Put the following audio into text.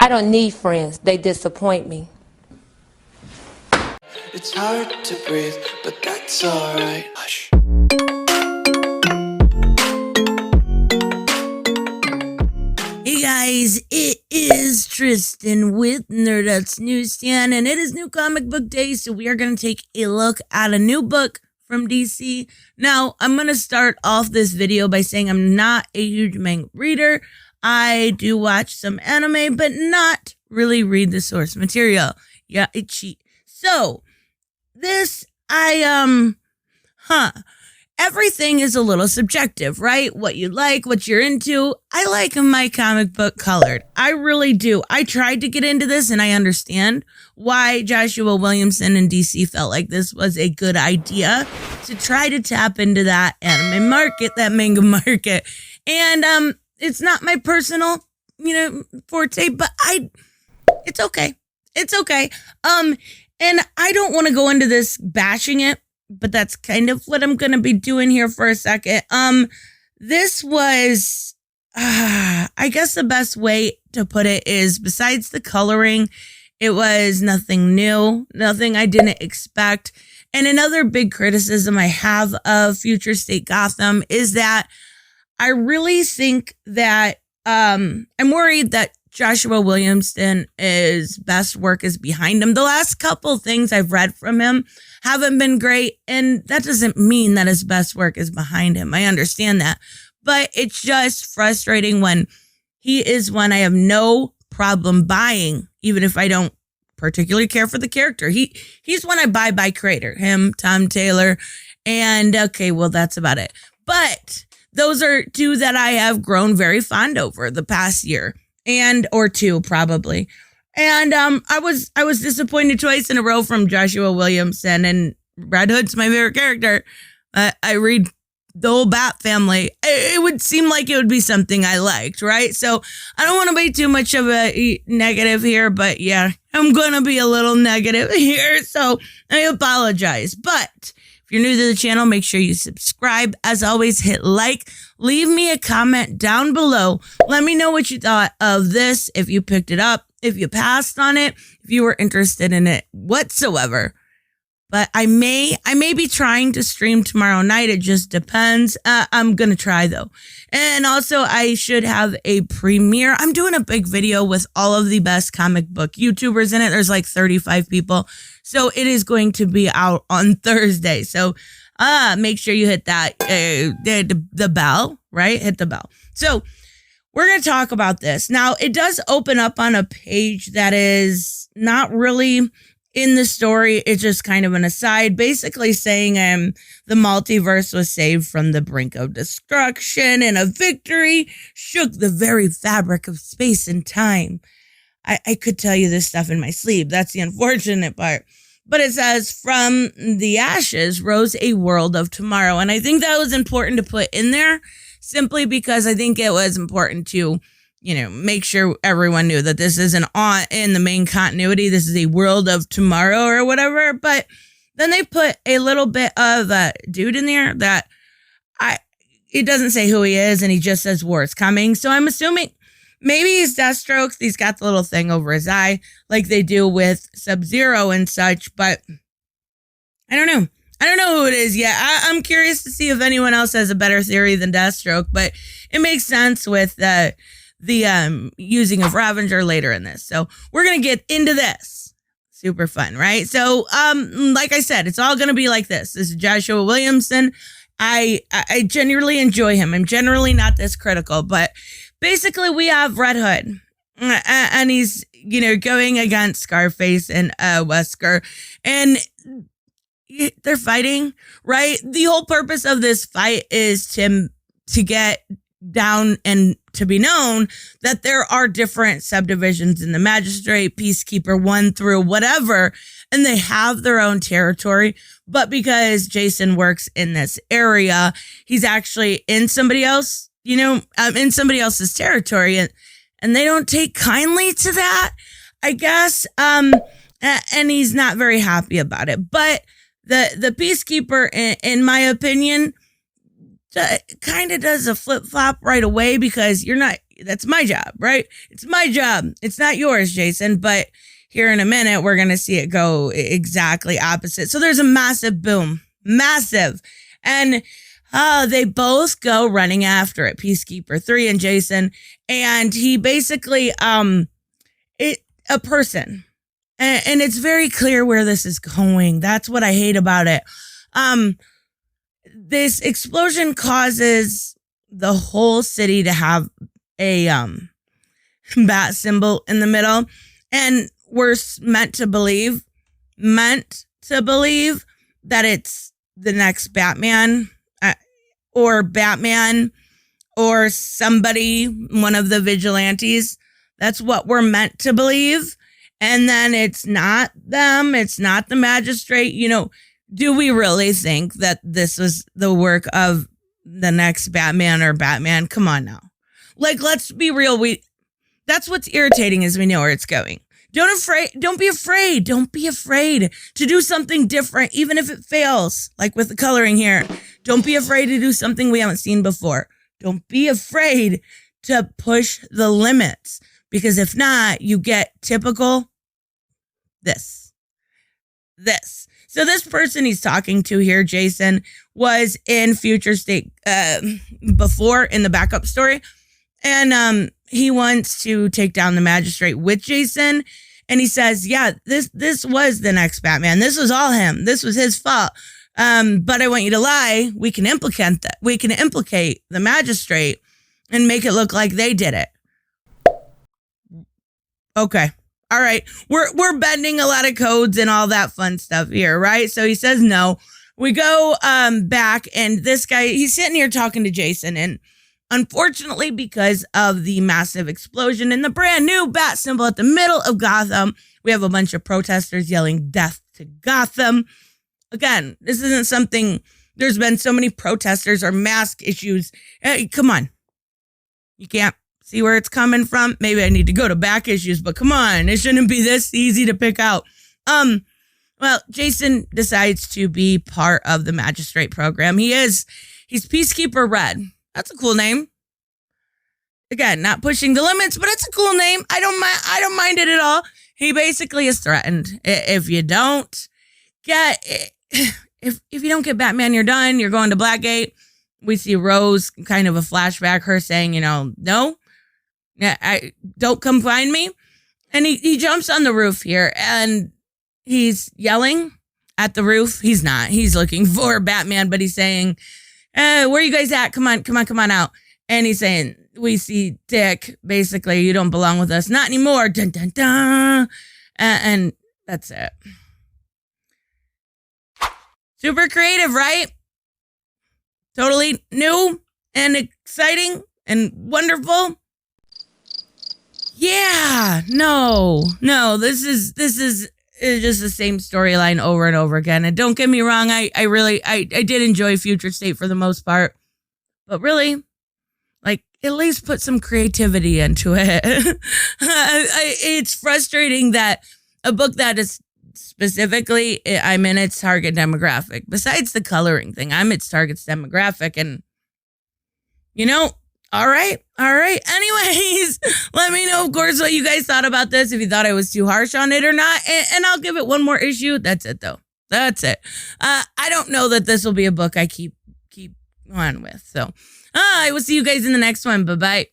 I don't need friends. They disappoint me. It's hard to breathe, but that's alright. Hush. Hey guys, it is Tristan with Nerdut's Newsstand, and it is New Comic Book Day, so we are going to take a look at a new book from DC. Now, I'm going to start off this video by saying I'm not a huge manga reader. I do watch some anime, but not really read the source material. Yeah, I cheat. So, everything is a little subjective, right? What you like, what you're into. I like my comic book colored. I really do. I tried to get into this, and I understand why Joshua Williamson and DC felt like this was a good idea to try to tap into that anime market, that manga market. And it's not my personal, forte, but it's okay. It's okay. And I don't want to go into this bashing it, but that's kind of what I'm going to be doing here for a second. This was, I guess the best way to put it is, besides the coloring, it was nothing new, nothing I didn't expect. And another big criticism I have of Future State Gotham is that I really think that, I'm worried that Joshua Williamson, his best work is behind him. The last couple things I've read from him haven't been great, and that doesn't mean that his best work is behind him. I understand that, but it's just frustrating when he is one I have no problem buying, even if I don't particularly care for the character. He's one I buy by creator, him, Tom Taylor, and okay, well, that's about it. But those are two that I have grown very fond over the past year. Or two, probably. And I was disappointed twice in a row from Joshua Williamson, and Red Hood's my favorite character. I read the whole Bat family. It would seem like it would be something I liked, right? So I don't want to be too much of a negative here, but yeah, I'm going to be a little negative here, so I apologize. But if you're new to the channel, make sure you subscribe. As always, hit like. Leave me a comment down below. Let me know what you thought of this, if you picked it up, if you passed on it, if you were interested in it whatsoever. But I may be trying to stream tomorrow night. It just depends. I'm going to try, though. And also, I should have a premiere. I'm doing a big video with all of the best comic book YouTubers in it. There's like 35 people. So it is going to be out on Thursday. So make sure you hit that, the bell, right? Hit the bell. So we're going to talk about this. Now, it does open up on a page that is not really in the story. It's just kind of an aside, basically saying the multiverse was saved from the brink of destruction, and a victory shook the very fabric of space and time. I could tell you this stuff in my sleep. That's the unfortunate part. But it says, from the ashes rose a world of tomorrow. And I think that was important to put in there, simply because I think it was important to, make sure everyone knew that this isn't in the main continuity. This is a world of tomorrow or whatever. But then they put a little bit of a dude in there that it doesn't say who he is, and he just says war is coming. So I'm assuming maybe he's Deathstroke. He's got the little thing over his eye like they do with Sub-Zero and such, but I don't know. I don't know who it is yet. I'm curious to see if anyone else has a better theory than Deathstroke, but it makes sense with the using of Ravager later in this. So we're going to get into this. Super fun, right? So, like I said, it's all going to be like this. This is Joshua Williamson. I genuinely enjoy him. I'm generally not this critical, but basically, we have Red Hood, and he's, going against Scarface and Wesker, and they're fighting, right? The whole purpose of this fight is to get down and to be known that there are different subdivisions in the Magistrate, Peacekeeper, 1 through whatever, and they have their own territory. But because Jason works in this area, he's actually in somebody else, in somebody else's territory, and they don't take kindly to that, I guess. And he's not very happy about it. But the Peacekeeper, in my opinion, kind of does a flip flop right away, because you're not, That's my job, right? It's my job. It's not yours, Jason. But here in a minute, we're going to see it go exactly opposite. So there's a massive boom. Massive. And they both go running after it. Peacekeeper 3 and Jason. And he basically, a person. And it's very clear where this is going. That's what I hate about it. This explosion causes the whole city to have a bat symbol in the middle. And we're meant to believe that it's the next Batman or somebody, one of the vigilantes. That's what we're meant to believe. And then it's not them. It's not the magistrate. Do we really think that this was the work of the next Batman or Batman? Come on now. Let's be real. That's what's irritating is we know where it's going. Don't be afraid. Don't be afraid to do something different, even if it fails, like with the coloring here. Don't be afraid to do something we haven't seen before. Don't be afraid to push the limits, because if not, you get typical this. So this person he's talking to here, Jason, was in Future State before in the backup story. And he wants to take down the magistrate with Jason. And he says, yeah, this was the next Batman. This was all him. This was his fault. But I want you to lie. We can implicate that. We can implicate the magistrate and make it look like they did it. Okay. All right. We're bending a lot of codes and all that fun stuff here, right? So he says no. We go back, and this guy, he's sitting here talking to Jason, and unfortunately, because of the massive explosion and the brand new bat symbol at the middle of Gotham, we have a bunch of protesters yelling death to Gotham. Again, this isn't something, there's been so many protesters or mask issues. Hey, come on. You can't see where it's coming from. Maybe I need to go to back issues, but come on, it shouldn't be this easy to pick out. Well, Jason decides to be part of the Magistrate program. He's Peacekeeper Red. That's a cool name. Again, not pushing the limits, but it's a cool name. I don't mind it at all. He basically is threatened. If you don't get Batman, you're done. You're going to Blackgate. We see Rose, kind of a flashback, her saying, no, don't come find me. And he jumps on the roof here, and he's yelling at the roof. He's not. He's looking for Batman, but he's saying, where are you guys at? Come on out. And he's saying, we see Dick. Basically, you don't belong with us. Not anymore. Dun, dun, dun. And that's it. Super creative, right? Totally new and exciting and wonderful. Yeah, no, this is just the same storyline over and over again. And don't get me wrong, I did enjoy Future State for the most part, but really, at least put some creativity into it. It's frustrating that a book that is specifically, I'm in its target demographic. Besides the coloring thing, I'm its target demographic, and all right. Anyways, let me know, of course, what you guys thought about this, if you thought I was too harsh on it or not. And I'll give it one more issue. That's it, though. That's it. I don't know that this will be a book I keep on with. So I will see you guys in the next one. Bye-bye.